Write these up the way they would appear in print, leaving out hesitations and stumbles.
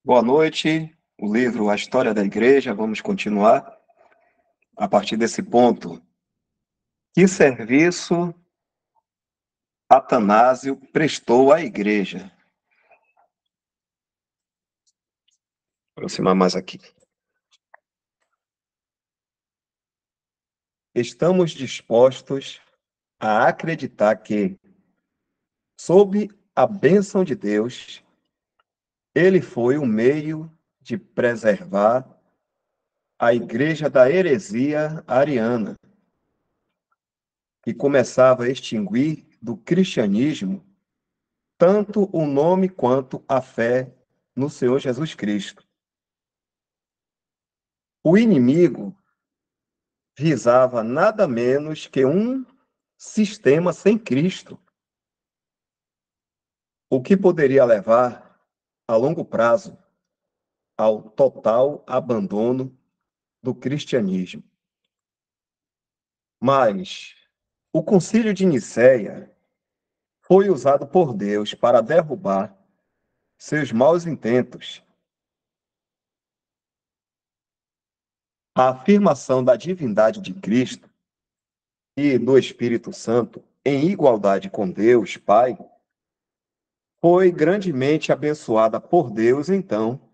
Boa noite. O livro A História da Igreja. Vamos continuar a partir desse ponto. Que serviço Atanásio prestou à Igreja? Vou aproximar mais aqui. Estamos dispostos a acreditar que, sob a bênção de Deus, ele foi o meio de preservar a Igreja da heresia ariana, que começava a extinguir do cristianismo tanto o nome quanto a fé no Senhor Jesus Cristo. O inimigo visava nada menos que um sistema sem Cristo, o que poderia levar, a longo prazo, ao total abandono do cristianismo. Mas o Concílio de Nicéia foi usado por Deus para derrubar seus maus intentos. A afirmação da divindade de Cristo e do Espírito Santo em igualdade com Deus, Pai, foi grandemente abençoada por Deus, então,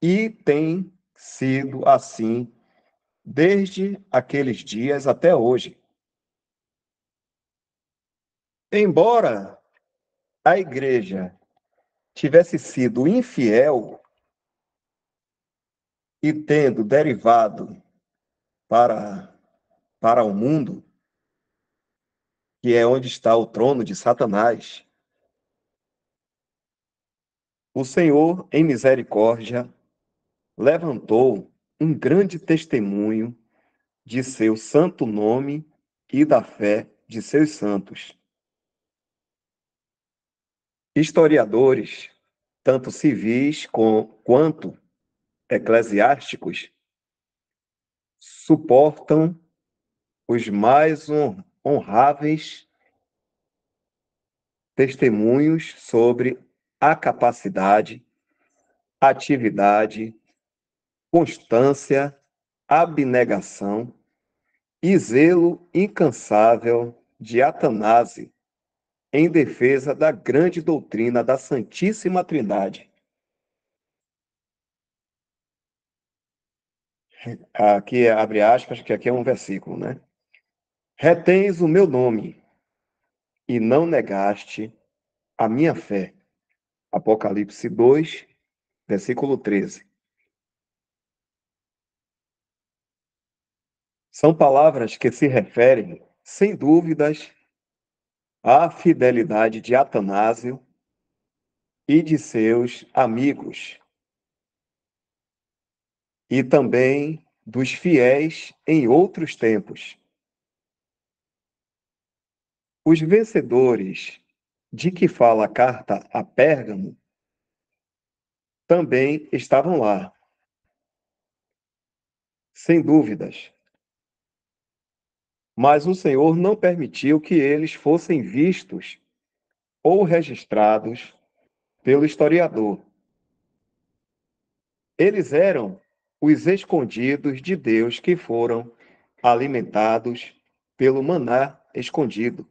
e tem sido assim desde aqueles dias até hoje. Embora a igreja tivesse sido infiel e tendo derivado para o mundo, que é onde está o trono de Satanás, o Senhor, em misericórdia, levantou um grande testemunho de seu santo nome e da fé de seus santos. Historiadores, tanto civis quanto eclesiásticos, suportam os mais honráveis testemunhos sobre a capacidade, atividade, constância, abnegação e zelo incansável de Atanásio em defesa da grande doutrina da Santíssima Trindade. Aqui abre aspas, que aqui é um versículo, né? Retens o meu nome e não negaste a minha fé. Apocalipse 2, versículo 13. São palavras que se referem, sem dúvidas, à fidelidade de Atanásio e de seus amigos, e também dos fiéis em outros tempos. Os vencedores de que fala a carta a Pérgamo também estavam lá, sem dúvidas. Mas o Senhor não permitiu que eles fossem vistos ou registrados pelo historiador. Eles eram os escondidos de Deus que foram alimentados pelo maná escondido.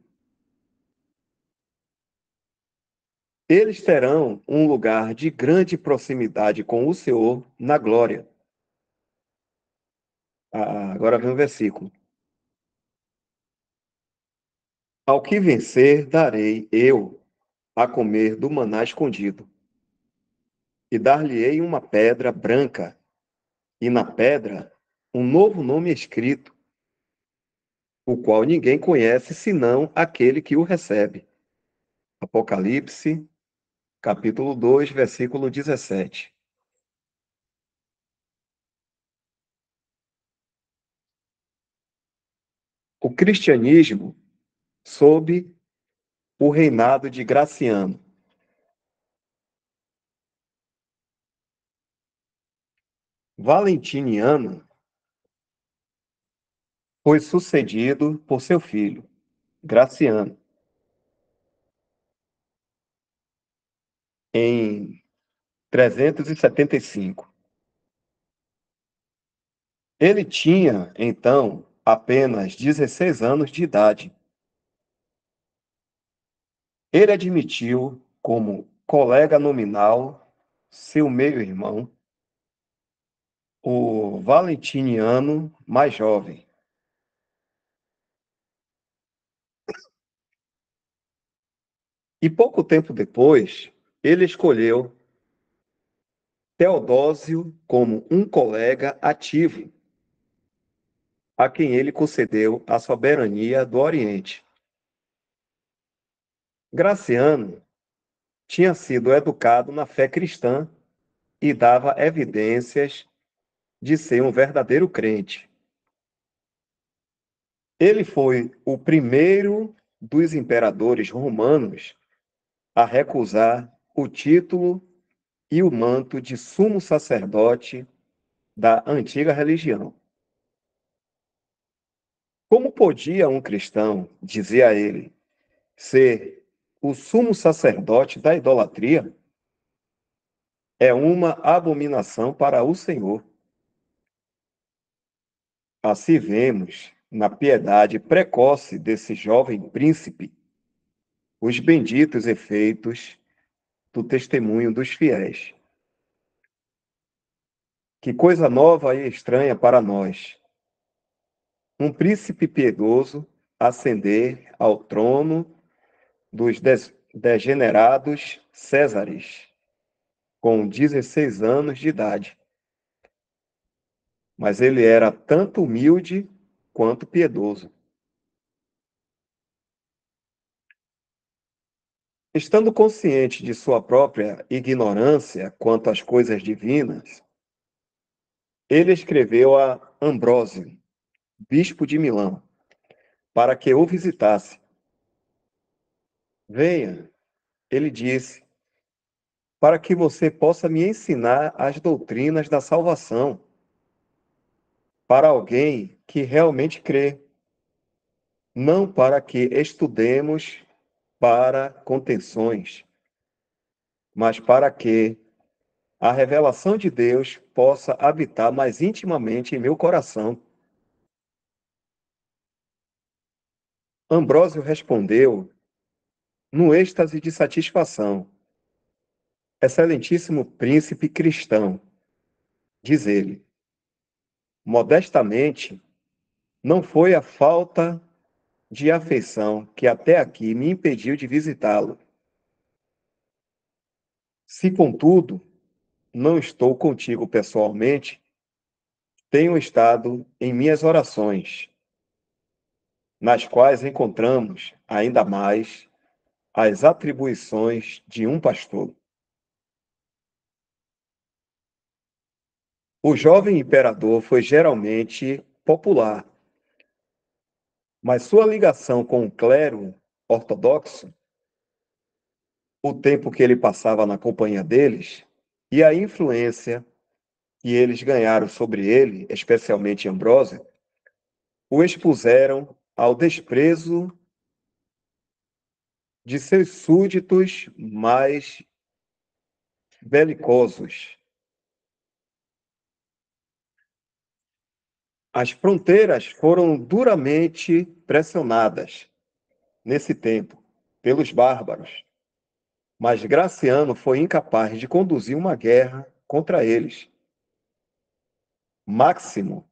Eles terão um lugar de grande proximidade com o Senhor na glória. Agora vem o versículo. Ao que vencer, darei eu a comer do maná escondido, e dar-lhe-ei uma pedra branca, e na pedra um novo nome escrito, o qual ninguém conhece senão aquele que o recebe. Apocalipse, capítulo 2, versículo 17. O cristianismo, sob o reinado de Graciano, Valentiniano, foi sucedido por seu filho, Graciano. em 375. Ele tinha, então, apenas 16 anos de idade. Ele admitiu como colega nominal seu meio-irmão, o Valentiniano mais jovem. E pouco tempo depois, ele escolheu Teodósio como um colega ativo, a quem ele concedeu a soberania do Oriente. Graciano tinha sido educado na fé cristã e dava evidências de ser um verdadeiro crente. Ele foi o primeiro dos imperadores romanos a recusar o título e o manto de sumo sacerdote da antiga religião. Como podia um cristão, dizia ele, ser o sumo sacerdote da idolatria? É uma abominação para o Senhor. Assim vemos, na piedade precoce desse jovem príncipe, os benditos efeitos do testemunho dos fiéis. Que coisa nova e estranha para nós. Um príncipe piedoso ascender ao trono dos degenerados Césares, com 16 anos de idade. Mas ele era tanto humilde quanto piedoso. Estando consciente de sua própria ignorância quanto às coisas divinas, ele escreveu a Ambrósio, bispo de Milão, para que o visitasse. Venha, ele disse, para que você possa me ensinar as doutrinas da salvação, para alguém que realmente crê, não para que estudemos para contenções, mas para que a revelação de Deus possa habitar mais intimamente em meu coração. Ambrósio respondeu, no êxtase de satisfação: Excelentíssimo príncipe cristão, diz ele, modestamente, não foi a falta de afeição que até aqui me impediu de visitá-lo. Se, contudo, não estou contigo pessoalmente, tenho estado em minhas orações, nas quais encontramos, ainda mais, as atribuições de um pastor. O jovem imperador foi geralmente popular, mas sua ligação com o clero ortodoxo, o tempo que ele passava na companhia deles e a influência que eles ganharam sobre ele, especialmente Ambrósio, o expuseram ao desprezo de seus súditos mais belicosos. As fronteiras foram duramente pressionadas nesse tempo pelos bárbaros, mas Graciano foi incapaz de conduzir uma guerra contra eles. Máximo,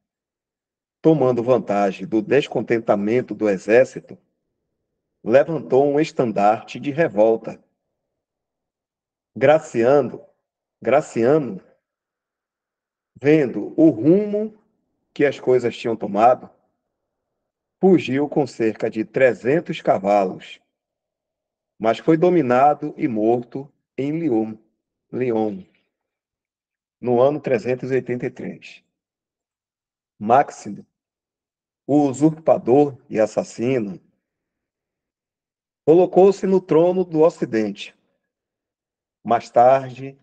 tomando vantagem do descontentamento do exército, levantou um estandarte de revolta. Graciano, vendo o rumo que as coisas tinham tomado, fugiu com cerca de 300 cavalos, mas foi dominado e morto em Lyon, no ano 383. Máximo, o usurpador e assassino, colocou-se no trono do Ocidente. Mais tarde,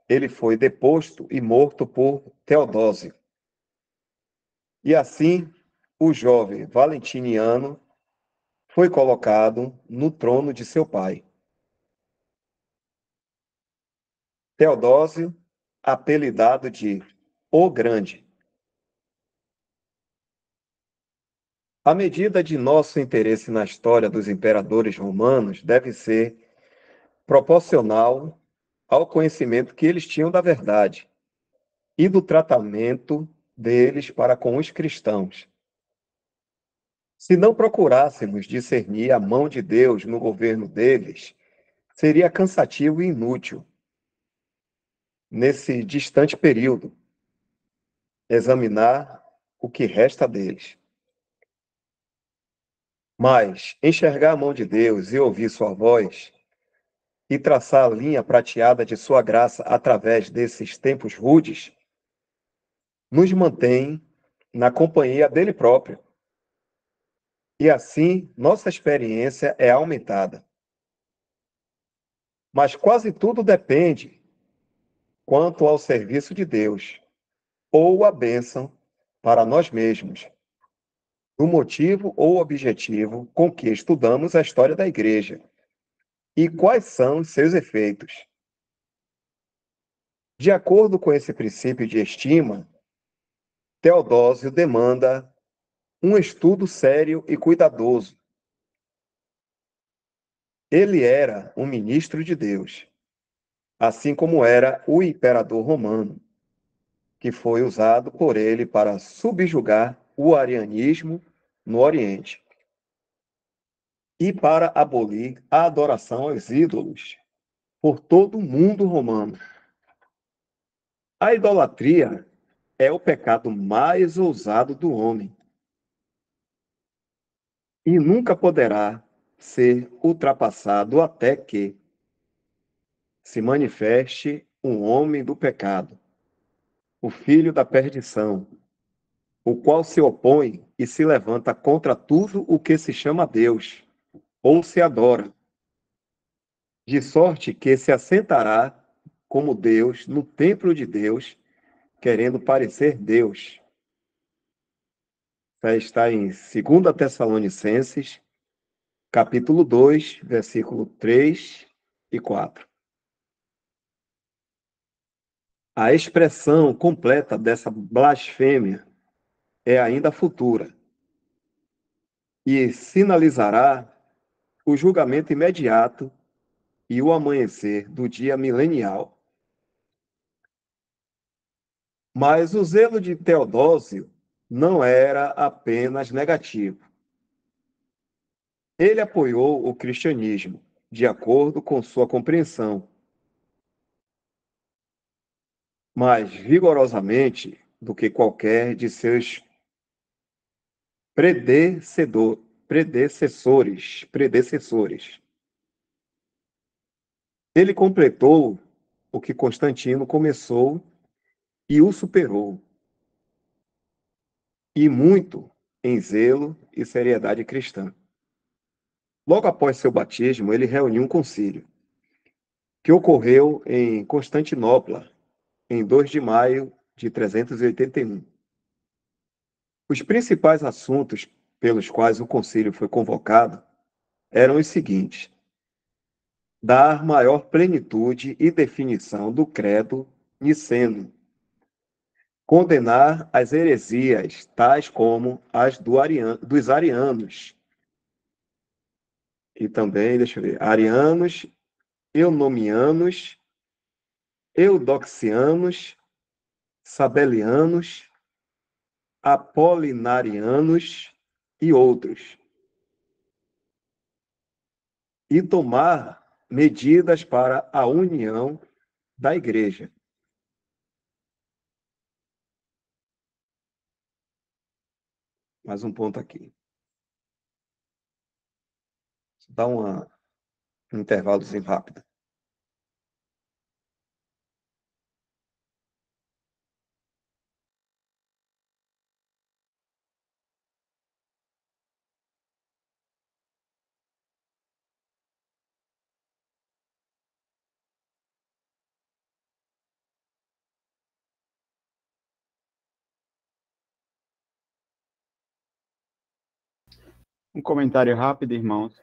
ele foi deposto e morto por Teodósio. E assim, o jovem Valentiniano foi colocado no trono de seu pai. Teodósio, apelidado de O Grande. A medida de nosso interesse na história dos imperadores romanos deve ser proporcional ao conhecimento que eles tinham da verdade e do tratamento deles para com os cristãos. Se não procurássemos discernir a mão de Deus no governo deles, seria cansativo e inútil, nesse distante período, examinar o que resta deles. Mas enxergar a mão de Deus e ouvir sua voz, e traçar a linha prateada de sua graça através desses tempos rudes, nos mantém na companhia dele próprio. E assim, nossa experiência é aumentada. Mas quase tudo depende quanto ao serviço de Deus, ou a bênção para nós mesmos, do motivo ou objetivo com que estudamos a história da Igreja e quais são seus efeitos. De acordo com esse princípio de estima, Teodósio demanda um estudo sério e cuidadoso. Ele era um ministro de Deus, assim como era o imperador romano, que foi usado por ele para subjugar o arianismo no Oriente e para abolir a adoração aos ídolos por todo o mundo romano. A idolatria é o pecado mais ousado do homem e nunca poderá ser ultrapassado até que se manifeste um homem do pecado, o filho da perdição, o qual se opõe e se levanta contra tudo o que se chama Deus, ou se adora, de sorte que se assentará como Deus no templo de Deus, querendo parecer Deus. Está em 2 Tessalonicenses, capítulo 2, versículo 3 e 4. A expressão completa dessa blasfêmia é ainda futura e sinalizará o julgamento imediato e o amanhecer do dia milenial. Mas o zelo de Teodósio não era apenas negativo. Ele apoiou o cristianismo, de acordo com sua compreensão, mais vigorosamente do que qualquer de seus predecessores. Ele completou o que Constantino começou e o superou, e muito em zelo e seriedade cristã. Logo após seu batismo, ele reuniu um concílio, que ocorreu em Constantinopla, em 2 de maio de 381. Os principais assuntos pelos quais o concílio foi convocado eram os seguintes: dar maior plenitude e definição do credo niceno, condenar as heresias, tais como as dos arianos, e também, deixa eu ver, arianos, eunomianos, eudoxianos, sabelianos, apolinarianos e outros, e tomar medidas para a união da igreja. Mais um ponto aqui. Dá um intervalozinho rápido. Um comentário rápido, irmãos.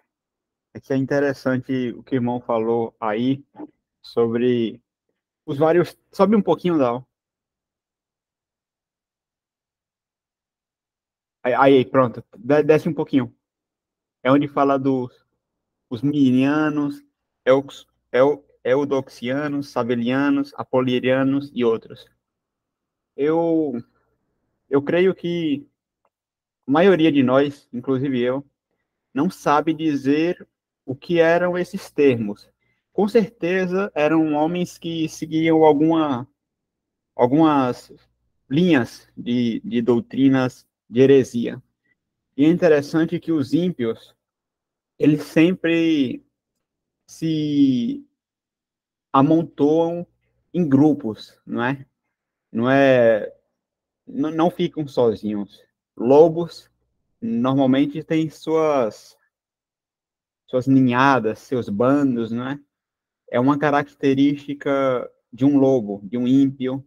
É que é interessante o que o irmão falou aí sobre os vários... Sobe um pouquinho, Dal. Aí, pronto. Desce um pouquinho. É onde fala dos os minianos, eudoxianos, sabelianos, apolirianos e outros. Eu, eu creio que a maioria de nós, inclusive eu, não sabe dizer o que eram esses termos. Com certeza eram homens que seguiam algumas linhas de doutrinas de heresia. E é interessante que os ímpios, eles sempre se amontoam em grupos, não é? Não ficam sozinhos. Lobos normalmente têm suas ninhadas, seus bandos, não é? É uma característica de um lobo, de um ímpio.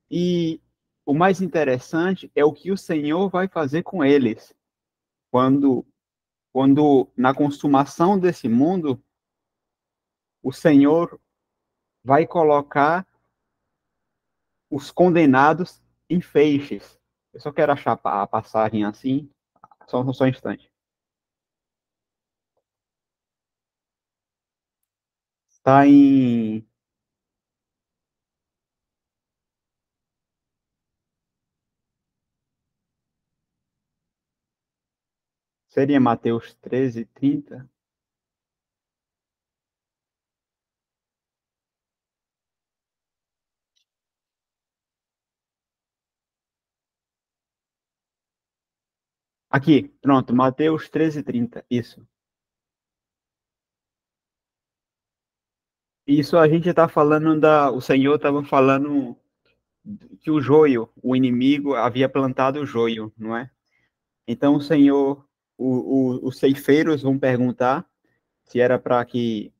E o mais interessante é o que o Senhor vai fazer com eles quando, quando na consumação desse mundo, o Senhor vai colocar os condenados em feixes. Eu só quero achar a passagem assim, só um instante. Está em... Seria Mateus 13:30? Aqui, pronto, Mateus 13:30, isso. Isso a gente está falando o Senhor estava falando que o joio, o inimigo havia plantado o joio, não é? Então o Senhor, os ceifeiros vão perguntar se era para que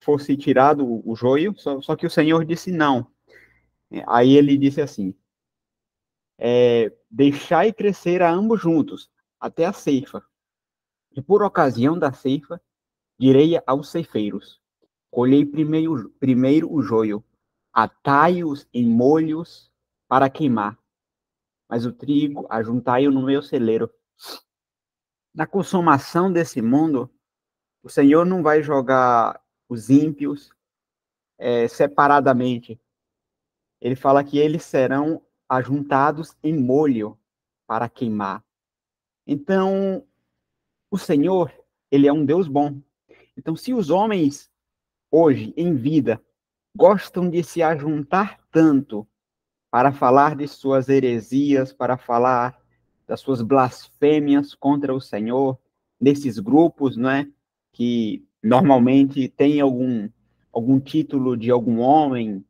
fosse tirado o joio, só que o Senhor disse não. Aí ele disse assim, deixai crescer a ambos juntos, até a ceifa. E por ocasião da ceifa, direi aos ceifeiros, colhei primeiro o joio, atai-os em molhos para queimar, mas o trigo ajuntai-o no meu celeiro. Na consumação desse mundo, o Senhor não vai jogar os ímpios separadamente. Ele fala que eles serão ajuntados em molho para queimar. Então, o Senhor, ele é um Deus bom. Então, se os homens hoje, em vida, gostam de se ajuntar tanto para falar de suas heresias, para falar das suas blasfêmias contra o Senhor, nesses grupos, não é? Que normalmente tem algum título de algum homem,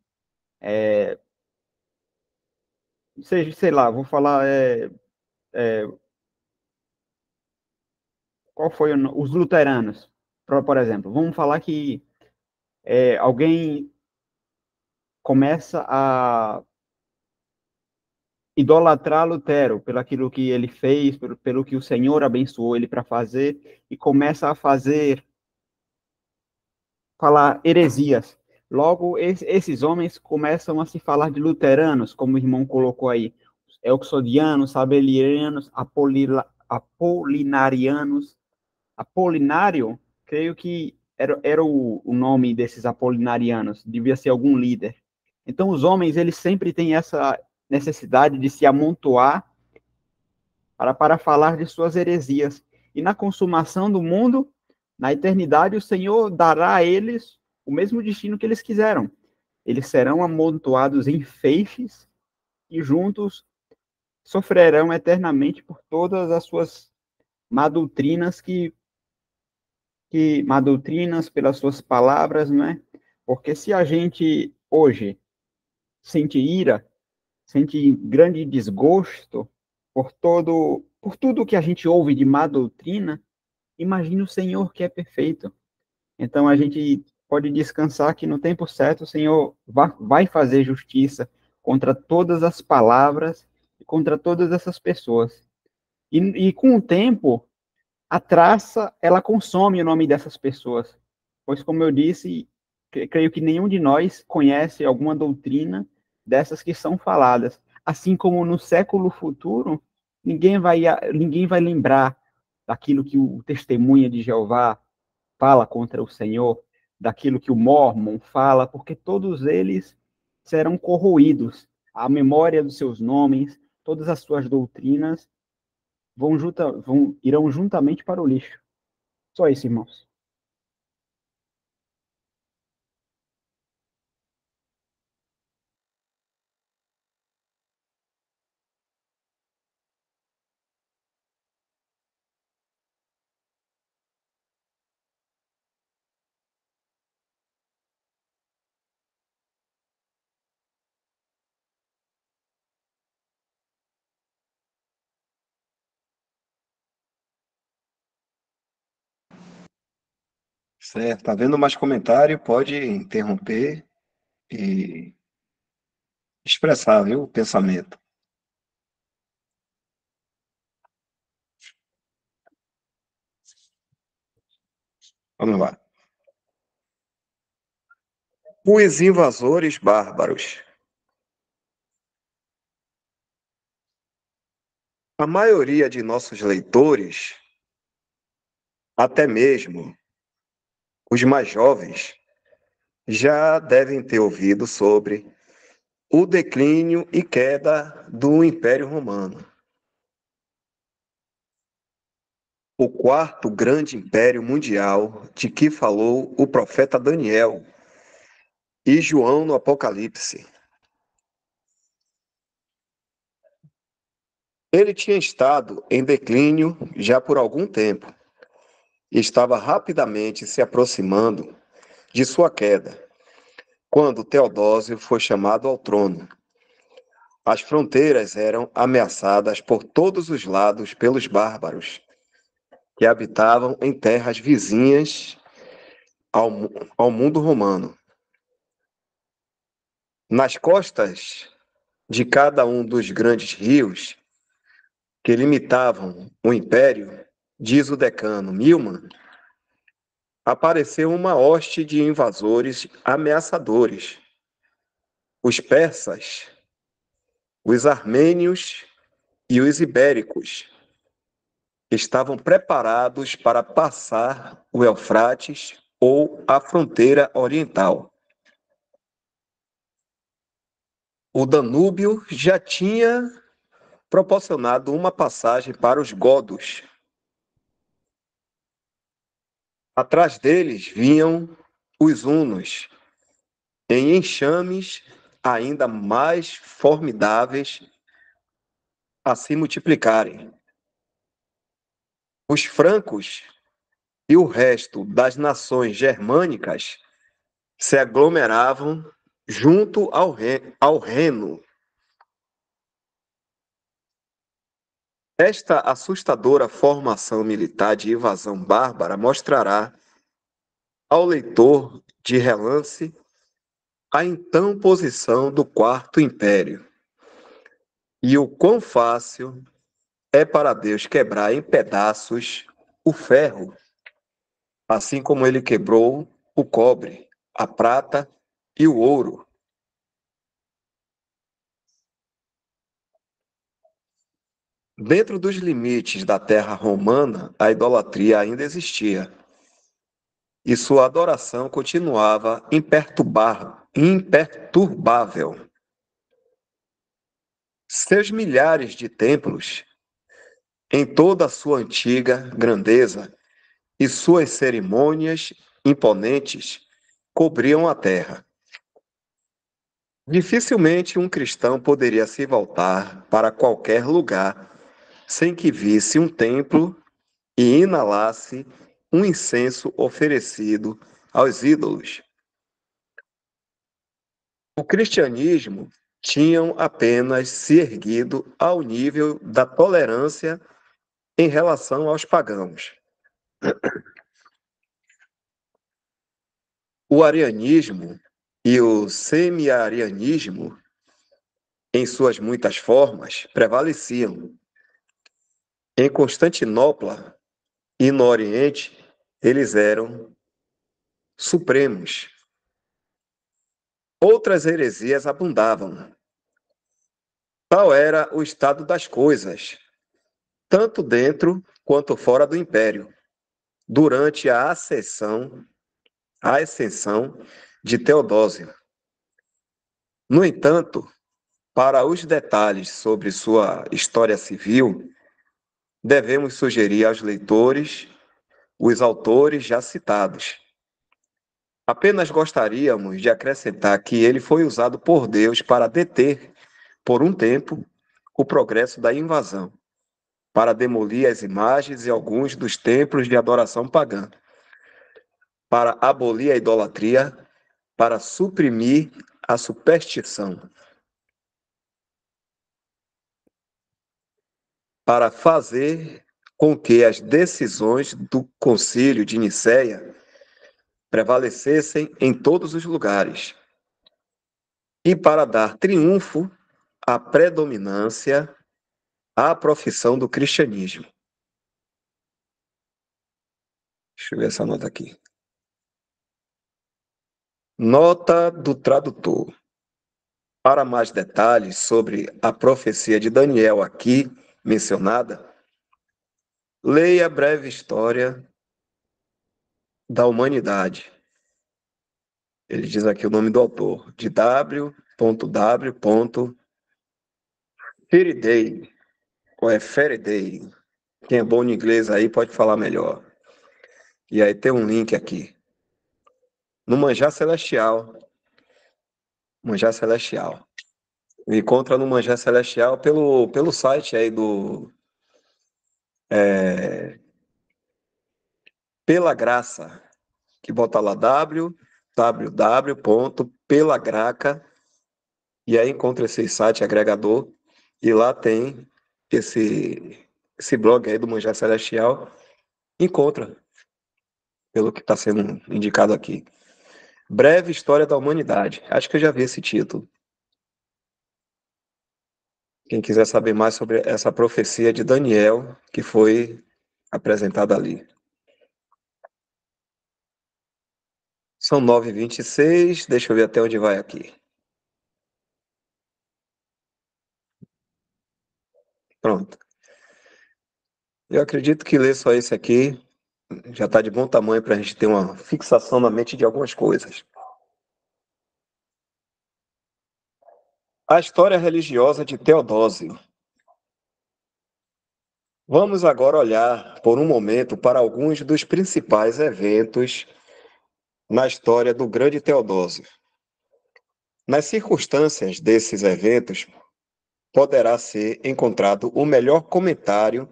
seja, sei lá, vou falar, qual foi os luteranos, por exemplo. Vamos falar que alguém começa a idolatrar Lutero pelo aquilo que ele fez, pelo que o Senhor abençoou ele para fazer, e começa a falar heresias. Logo, esses homens começam a se falar de luteranos, como o irmão colocou aí, euxodianos, sabelianos, apolinarianos. Apolinário, creio que era o nome desses apolinarianos, devia ser algum líder. Então, os homens, eles sempre têm essa necessidade de se amontoar para falar de suas heresias. E na consumação do mundo, na eternidade, o Senhor dará a eles o mesmo destino que eles quiseram. Eles serão amontoados em feixes e juntos sofrerão eternamente por todas as suas má doutrinas má doutrinas pelas suas palavras, não é? Porque se a gente hoje sente ira, sente grande desgosto por tudo que a gente ouve de má doutrina, imagine o Senhor que é perfeito. Então a gente pode descansar que no tempo certo o Senhor vai fazer justiça contra todas as palavras e contra todas essas pessoas. E com o tempo, a traça, ela consome o nome dessas pessoas. Pois, como eu disse, creio que nenhum de nós conhece alguma doutrina dessas que são faladas. Assim como no século futuro, ninguém vai lembrar daquilo que o testemunha de Jeová fala contra o Senhor, daquilo que o Mórmon fala, porque todos eles serão corroídos. A memória dos seus nomes, todas as suas doutrinas irão juntamente para o lixo. Só isso, irmãos. Certo, tá vendo mais comentário? Pode interromper e expressar, viu, o pensamento. Vamos lá. Os invasores bárbaros. A maioria de nossos leitores, até mesmo os mais jovens, já devem ter ouvido sobre o declínio e queda do Império Romano. O quarto grande império mundial de que falou o profeta Daniel e João no Apocalipse. Ele tinha estado em declínio já por algum tempo e estava rapidamente se aproximando de sua queda, quando Teodósio foi chamado ao trono. As fronteiras eram ameaçadas por todos os lados pelos bárbaros, que habitavam em terras vizinhas ao, ao mundo romano. Nas costas de cada um dos grandes rios que limitavam o império, diz o decano Milman, apareceu uma hoste de invasores ameaçadores. Os persas, os armênios e os ibéricos estavam preparados para passar o Eufrates ou a fronteira oriental. O Danúbio já tinha proporcionado uma passagem para os godos. Atrás deles vinham os hunos, em enxames ainda mais formidáveis a se multiplicarem. Os francos e o resto das nações germânicas se aglomeravam junto ao Reno. Esta assustadora formação militar de invasão bárbara mostrará ao leitor de relance a então posição do Quarto Império e o quão fácil é para Deus quebrar em pedaços o ferro, assim como ele quebrou o cobre, a prata e o ouro. Dentro dos limites da terra romana, a idolatria ainda existia, e sua adoração continuava imperturbável. Seus milhares de templos, em toda a sua antiga grandeza, e suas cerimônias imponentes cobriam a terra. Dificilmente um cristão poderia se voltar para qualquer lugar sem que visse um templo e inalasse um incenso oferecido aos ídolos. O cristianismo tinha apenas se erguido ao nível da tolerância em relação aos pagãos. O arianismo e o semi-arianismo, em suas muitas formas, prevaleciam. Em Constantinopla e no Oriente, eles eram supremos. Outras heresias abundavam. Tal era o estado das coisas, tanto dentro quanto fora do império, durante a ascensão de Teodósio. No entanto, para os detalhes sobre sua história civil, devemos sugerir aos leitores os autores já citados. Apenas gostaríamos de acrescentar que ele foi usado por Deus para deter, por um tempo, o progresso da invasão, para demolir as imagens e alguns dos templos de adoração pagã, para abolir a idolatria, para suprimir a superstição, para fazer com que as decisões do Concílio de Nicéia prevalecessem em todos os lugares, e para dar triunfo à predominância à profissão do cristianismo. Deixa eu ver essa nota aqui. Nota do tradutor. Para mais detalhes sobre a profecia de Daniel aqui mencionada, leia a breve história da humanidade. Ele diz aqui o nome do autor, de W.W. Faraday, ou é Faraday. Quem é bom em inglês aí pode falar melhor. E aí tem um link aqui. No Manjar Celestial. Manjar Celestial. Encontra no Manjar Celestial pelo site aí do Pela Graça, que bota lá www.pelagraca, e aí encontra esse site agregador, e lá tem esse blog aí do Manjar Celestial, encontra, pelo que está sendo indicado aqui. Breve História da Humanidade. Acho que eu já vi esse título. Quem quiser saber mais sobre essa profecia de Daniel, que foi apresentada ali. São 9h26, deixa eu ver até onde vai aqui. Pronto. Eu acredito que ler só esse aqui já está de bom tamanho para a gente ter uma fixação na mente de algumas coisas. A história religiosa de Teodósio. Vamos agora olhar por um momento para alguns dos principais eventos na história do grande Teodósio. Nas circunstâncias desses eventos, poderá ser encontrado o melhor comentário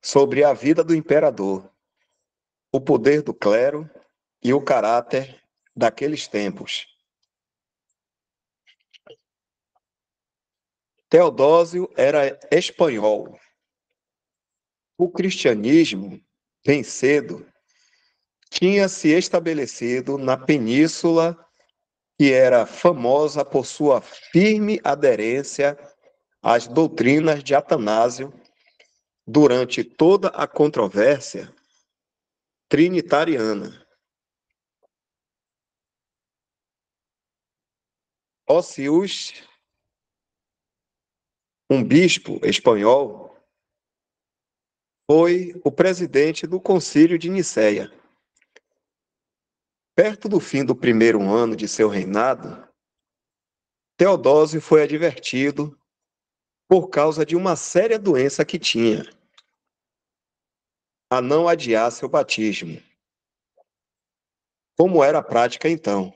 sobre a vida do imperador, o poder do clero e o caráter daqueles tempos. Teodósio era espanhol. O cristianismo, bem cedo, tinha se estabelecido na península, que era famosa por sua firme aderência às doutrinas de Atanásio durante toda a controvérsia trinitariana. Osius, um bispo espanhol, foi o presidente do Concílio de Nicéia. Perto do fim do primeiro ano de seu reinado, Teodósio foi advertido por causa de uma séria doença que tinha, a não adiar seu batismo, como era a prática então.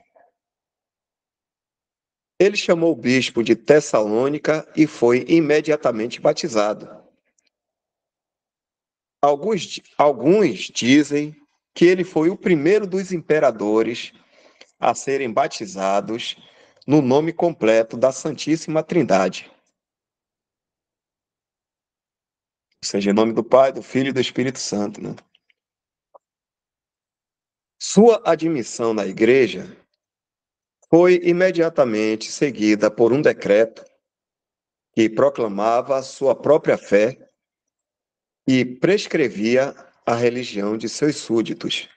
Ele chamou o bispo de Tessalônica e foi imediatamente batizado. Alguns dizem que ele foi o primeiro dos imperadores a serem batizados no nome completo da Santíssima Trindade. Ou seja, em nome do Pai, do Filho e do Espírito Santo, né? Sua admissão na igreja foi imediatamente seguida por um decreto que proclamava sua própria fé e prescrevia a religião de seus súditos.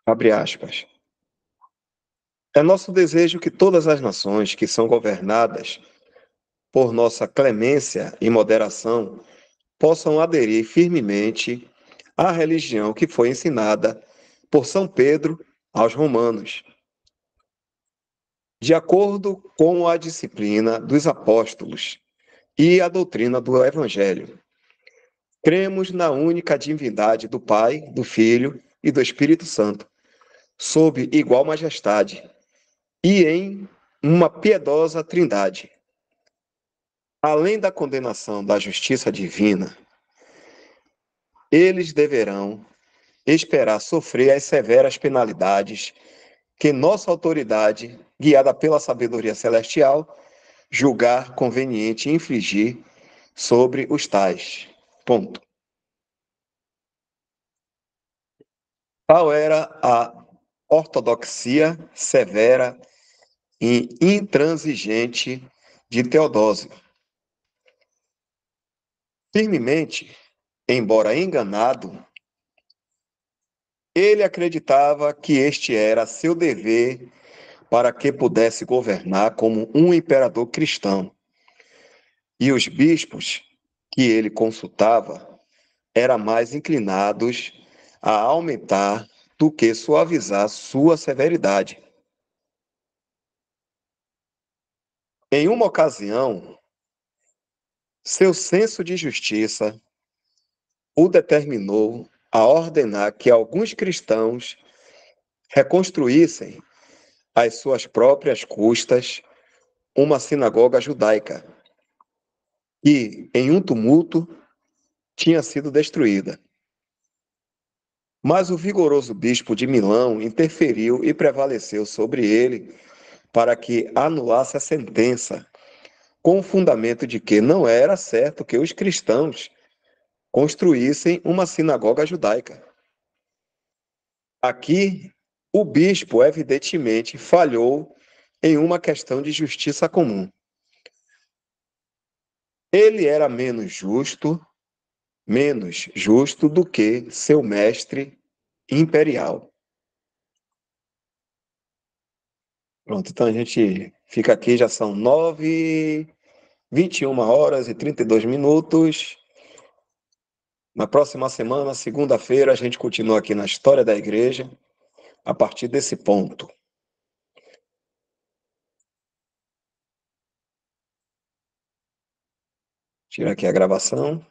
Abre aspas. É nosso desejo que todas as nações que são governadas por nossa clemência e moderação possam aderir firmemente à religião que foi ensinada por São Pedro aos romanos, de acordo com a disciplina dos apóstolos e a doutrina do Evangelho. Cremos na única divindade do Pai, do Filho e do Espírito Santo, sob igual majestade, e em uma piedosa trindade. Além da condenação da justiça divina, eles deverão esperar sofrer as severas penalidades que nossa autoridade, guiada pela sabedoria celestial, julgar conveniente infligir sobre os tais. Ponto. Tal era a ortodoxia severa e intransigente de Teodósio. Firmemente, embora enganado, ele acreditava que este era seu dever para que pudesse governar como um imperador cristão. E os bispos que ele consultava eram mais inclinados a aumentar do que suavizar sua severidade. Em uma ocasião, seu senso de justiça o determinou a ordenar que alguns cristãos reconstruíssem às suas próprias custas uma sinagoga judaica, que, em um tumulto, tinha sido destruída. Mas o vigoroso bispo de Milão interferiu e prevaleceu sobre ele para que anulasse a sentença, com o fundamento de que não era certo que os cristãos construíssem uma sinagoga judaica. Aqui, o bispo evidentemente falhou em uma questão de justiça comum. Ele era menos justo do que seu mestre imperial. Pronto, então a gente fica aqui, já são 21 horas e 32 minutos. Na próxima semana, segunda-feira, a gente continua aqui na História da Igreja, a partir desse ponto. Tira aqui a gravação.